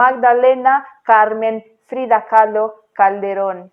Magdalena Carmen Frida Kahlo Calderón.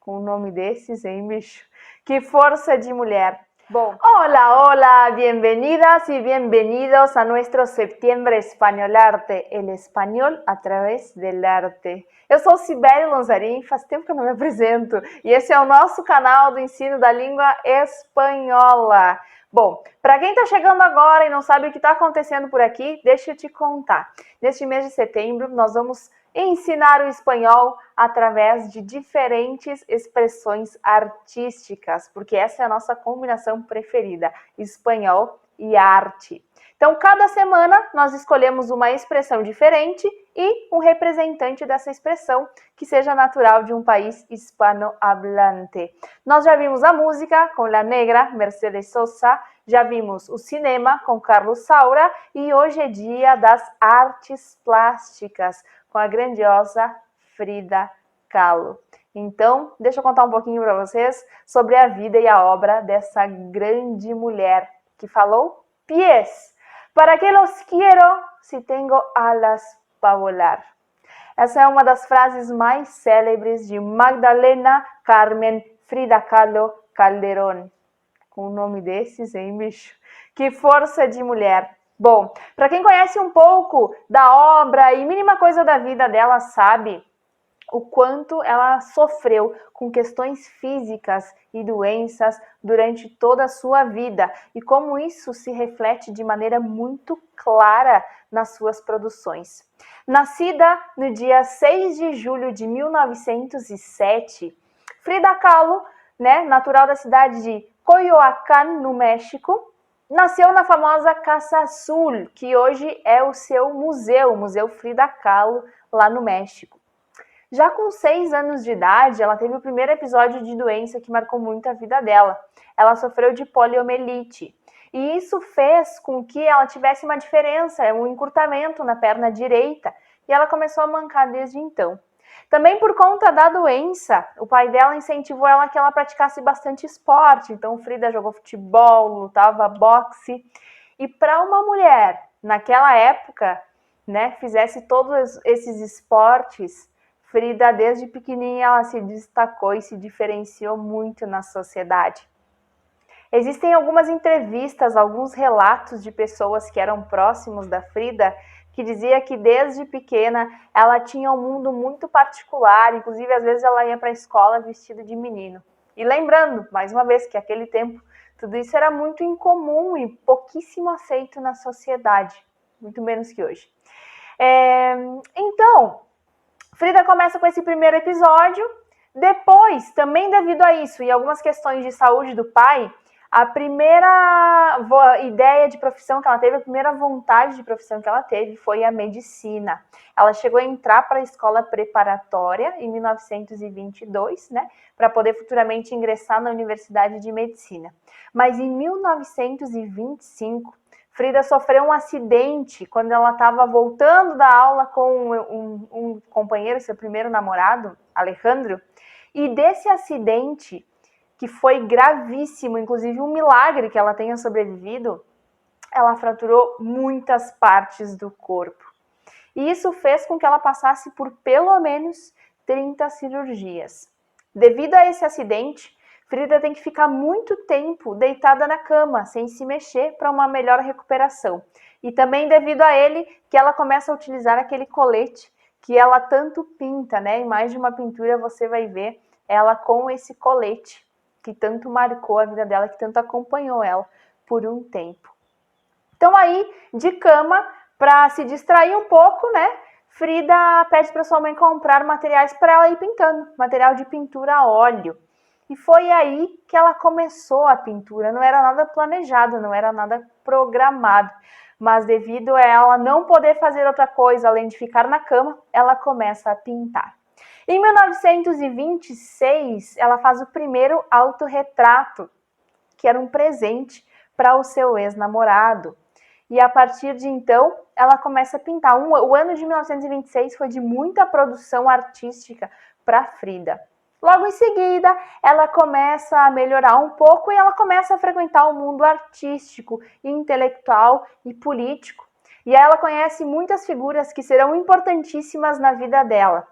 Com um nome desses, hein, bicho? Que força de mulher! Bom, hola, hola, bienvenidas y bienvenidos a nuestro Septiembre Español Arte, el español a través del arte. Eu sou Cibele Lanzarin, faz tempo que eu não me apresento, e esse é o nosso canal do ensino da língua espanhola. Bom, para quem está chegando agora e não sabe o que está acontecendo por aqui, deixa eu te contar. Neste mês de setembro, nós vamos ensinar o espanhol através de diferentes expressões artísticas, porque essa é a nossa combinação preferida, espanhol e arte. Então, cada semana nós escolhemos uma expressão diferente e um representante dessa expressão que seja natural de um país hispanohablante. Nós já vimos a música com La Negra, Mercedes Sosa, já vimos o cinema com Carlos Saura e hoje é dia das artes plásticas com a grandiosa Frida Kahlo. Então, deixa eu contar um pouquinho para vocês sobre a vida e a obra dessa grande mulher que falou pies. ¿Para qué los quiero si tengo alas para volar? Essa é uma das frases mais célebres de Magdalena Carmen Frida Kahlo Calderón. Com um nome desses, hein, bicho? Que força de mulher! Bom, para quem conhece um pouco da obra e mínima coisa da vida dela, sabe o quanto ela sofreu com questões físicas e doenças durante toda a sua vida e como isso se reflete de maneira muito clara nas suas produções. Nascida no dia 6 de julho de 1907, Frida Kahlo, natural da cidade de Coyoacán, no México, nasceu na famosa Casa Azul, que hoje é o seu museu, o Museu Frida Kahlo, lá no México. Já com 6 anos de idade, ela teve o primeiro episódio de doença que marcou muito a vida dela. Ela sofreu de poliomielite. E isso fez com que ela tivesse uma diferença, um encurtamento na perna direita. E ela começou a mancar desde então. Também por conta da doença, o pai dela incentivou ela que ela praticasse bastante esporte. Então, Frida jogou futebol, lutava boxe. E para uma mulher, naquela época, fizesse todos esses esportes, Frida, desde pequenininha, ela se destacou e se diferenciou muito na sociedade. Existem algumas entrevistas, alguns relatos de pessoas que eram próximos da Frida, que dizia que desde pequena ela tinha um mundo muito particular, inclusive às vezes ela ia para a escola vestida de menino. E lembrando, mais uma vez, que naquele tempo tudo isso era muito incomum e pouquíssimo aceito na sociedade, muito menos que hoje. Então, Frida começa com esse primeiro episódio. Depois, também devido a isso e algumas questões de saúde do pai, a primeira ideia de profissão que ela teve, a primeira vontade de profissão que ela teve foi a medicina. Ela chegou a entrar para a escola preparatória em 1922, para poder futuramente ingressar na Universidade de Medicina. Mas em 1925, Frida sofreu um acidente quando ela estava voltando da aula com um companheiro, seu primeiro namorado, Alejandro, e desse acidente, que foi gravíssimo, inclusive um milagre que ela tenha sobrevivido, ela fraturou muitas partes do corpo. E isso fez com que ela passasse por pelo menos 30 cirurgias. Devido a esse acidente, Frida tem que ficar muito tempo deitada na cama, sem se mexer, para uma melhor recuperação. E também devido a ele, que ela começa a utilizar aquele colete que ela tanto pinta, Em mais de uma pintura você vai ver ela com esse colete, que tanto marcou a vida dela, que tanto acompanhou ela por um tempo. Então aí, de cama, para se distrair um pouco, Frida pede para sua mãe comprar materiais para ela ir pintando, material de pintura a óleo. E foi aí que ela começou a pintura, não era nada planejado, não era nada programado. Mas devido a ela não poder fazer outra coisa além de ficar na cama, ela começa a pintar. Em 1926, ela faz o primeiro autorretrato, que era um presente para o seu ex-namorado. E a partir de então, ela começa a pintar. O ano de 1926 foi de muita produção artística para Frida. Logo em seguida, ela começa a melhorar um pouco e ela começa a frequentar o mundo artístico, intelectual e político. E aí ela conhece muitas figuras que serão importantíssimas na vida dela.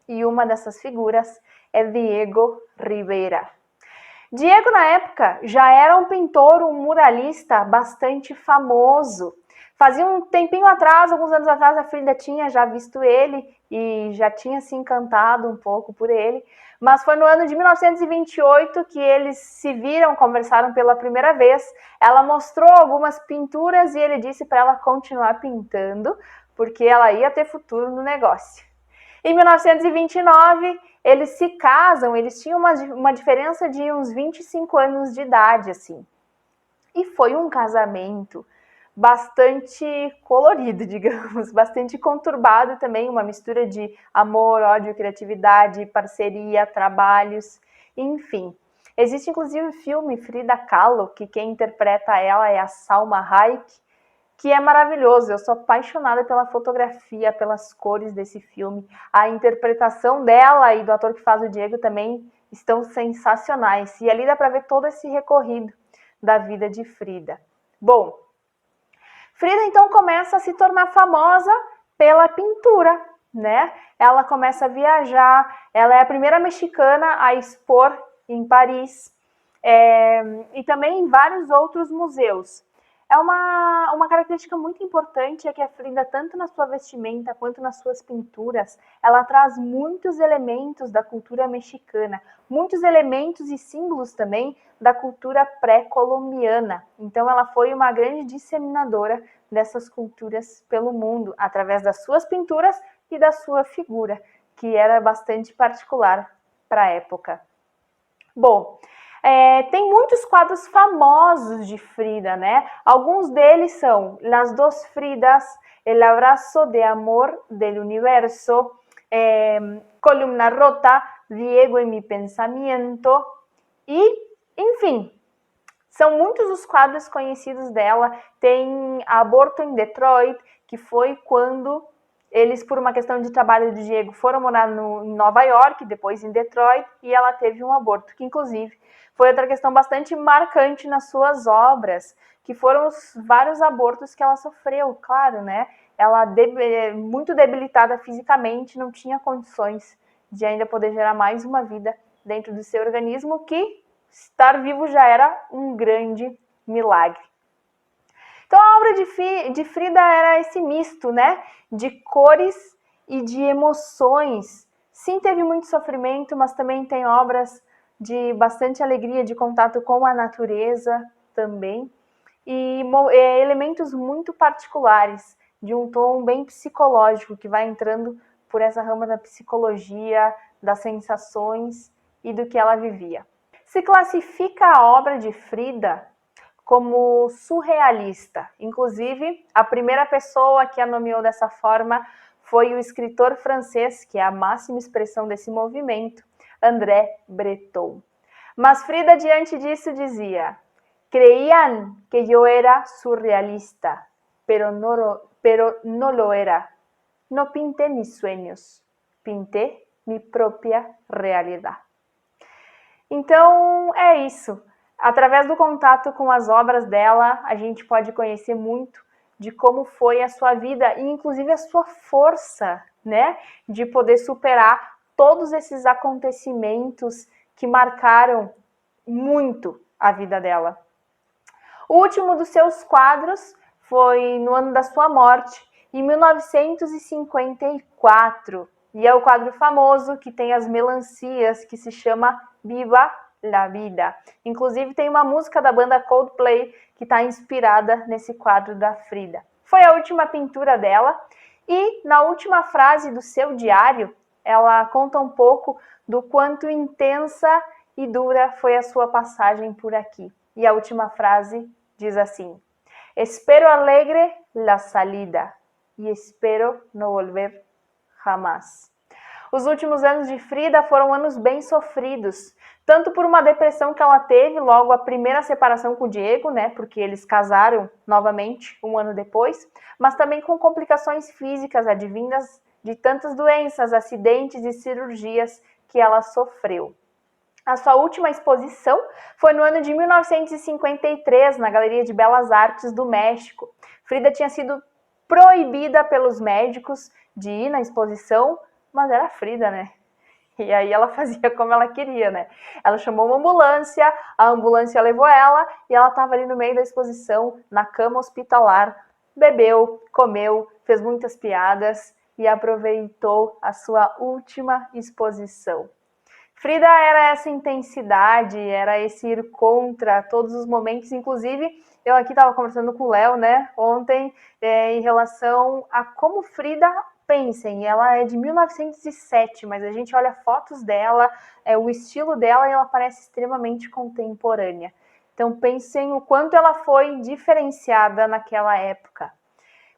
E uma dessas figuras é Diego Rivera. Diego, na época, já era um pintor, um muralista bastante famoso. Fazia um tempinho atrás, alguns anos atrás, a Frida tinha já visto ele e já tinha se encantado um pouco por ele. Mas foi no ano de 1928 que eles se viram, conversaram pela primeira vez. Ela mostrou algumas pinturas e ele disse para ela continuar pintando, porque ela ia ter futuro no negócio. Em 1929, eles se casam, eles tinham uma diferença de uns 25 anos de idade, assim. E foi um casamento bastante colorido, digamos, bastante conturbado também, uma mistura de amor, ódio, criatividade, parceria, trabalhos, enfim. Existe inclusive o filme Frida Kahlo, que quem interpreta ela é a Salma Hayek, que é maravilhoso. Eu sou apaixonada pela fotografia, pelas cores desse filme. A interpretação dela e do ator que faz o Diego também estão sensacionais. E ali dá para ver todo esse recorrido da vida de Frida. Bom, Frida então começa a se tornar famosa pela pintura, né? Ela começa a viajar, ela é a primeira mexicana a expor em Paris e também em vários outros museus. É uma característica muito importante é que a Frida, tanto na sua vestimenta quanto nas suas pinturas, ela traz muitos elementos da cultura mexicana, muitos elementos e símbolos também da cultura pré-colombiana. Então ela foi uma grande disseminadora dessas culturas pelo mundo, através das suas pinturas e da sua figura, que era bastante particular para a época. Bom, tem muitos quadros famosos de Frida, né? Alguns deles são Las Dos Fridas, El Abrazo de Amor del Universo, Columna Rota, Diego en mi Pensamiento e, enfim, são muitos os quadros conhecidos dela. Tem Aborto em Detroit, que foi quando eles, por uma questão de trabalho do Diego, foram morar em Nova York, depois em Detroit, e ela teve um aborto, que inclusive foi outra questão bastante marcante nas suas obras, que foram os vários abortos que ela sofreu, claro, né? Ela muito debilitada fisicamente, não tinha condições de ainda poder gerar mais uma vida dentro do seu organismo, que estar vivo já era um grande milagre. Então a obra de Frida era esse misto, né, de cores e de emoções. Sim, teve muito sofrimento, mas também tem obras de bastante alegria, de contato com a natureza também, e elementos muito particulares, de um tom bem psicológico, que vai entrando por essa rama da psicologia, das sensações e do que ela vivia. Se classifica a obra de Frida como surrealista. Inclusive, a primeira pessoa que a nomeou dessa forma foi o escritor francês, que é a máxima expressão desse movimento, André Breton. Mas Frida, diante disso, dizia: creían que yo era surrealista, pero no lo era. No pinté mis sueños, pinté mi própria realidade. Então, é isso. Através do contato com as obras dela, a gente pode conhecer muito de como foi a sua vida e, inclusive, a sua força, né? De poder superar todos esses acontecimentos que marcaram muito a vida dela. O último dos seus quadros foi no ano da sua morte, em 1954. E é o quadro famoso que tem as melancias, que se chama Viva la Vida. Inclusive tem uma música da banda Coldplay que está inspirada nesse quadro da Frida. Foi a última pintura dela e na última frase do seu diário, ela conta um pouco do quanto intensa e dura foi a sua passagem por aqui. E a última frase diz assim: espero alegre la salida e espero no volver jamás. Os últimos anos de Frida foram anos bem sofridos, tanto por uma depressão que ela teve logo a primeira separação com o Diego, né, porque eles casaram novamente um ano depois, mas também com complicações físicas advindas de tantas doenças, acidentes e cirurgias que ela sofreu. A sua última exposição foi no ano de 1953, na Galeria de Belas Artes do México. Frida tinha sido proibida pelos médicos de ir na exposição, mas era a Frida, né? E aí ela fazia como ela queria, né? Ela chamou uma ambulância, a ambulância levou ela e ela estava ali no meio da exposição, na cama hospitalar, bebeu, comeu, fez muitas piadas e aproveitou a sua última exposição. Frida era essa intensidade, era esse ir contra todos os momentos, inclusive eu aqui estava conversando com o Léo, né, ontem, em relação a como Frida, pensem, ela é de 1907, mas a gente olha fotos dela, o estilo dela e ela parece extremamente contemporânea. Então pensem o quanto ela foi diferenciada naquela época.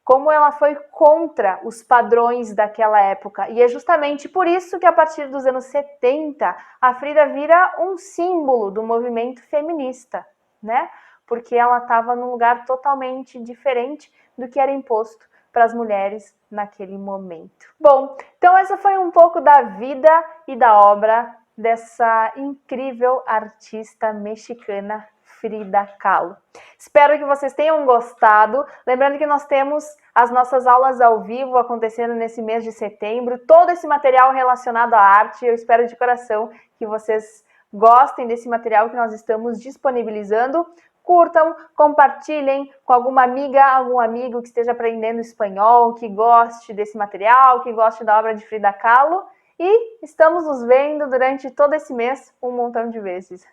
Como ela foi contra os padrões daquela época. E é justamente por isso que a partir dos anos 70, a Frida vira um símbolo do movimento feminista, né? Porque ela estava num lugar totalmente diferente do que era imposto para as mulheres naquele momento. Bom, então essa foi um pouco da vida e da obra dessa incrível artista mexicana, Frida Kahlo. Espero que vocês tenham gostado. Lembrando que nós temos as nossas aulas ao vivo acontecendo nesse mês de setembro. Todo esse material relacionado à arte. Eu espero de coração que vocês gostem desse material que nós estamos disponibilizando. Curtam, compartilhem com alguma amiga, algum amigo que esteja aprendendo espanhol, que goste desse material, que goste da obra de Frida Kahlo. E estamos nos vendo durante todo esse mês um montão de vezes.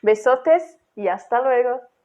Besotes e hasta luego!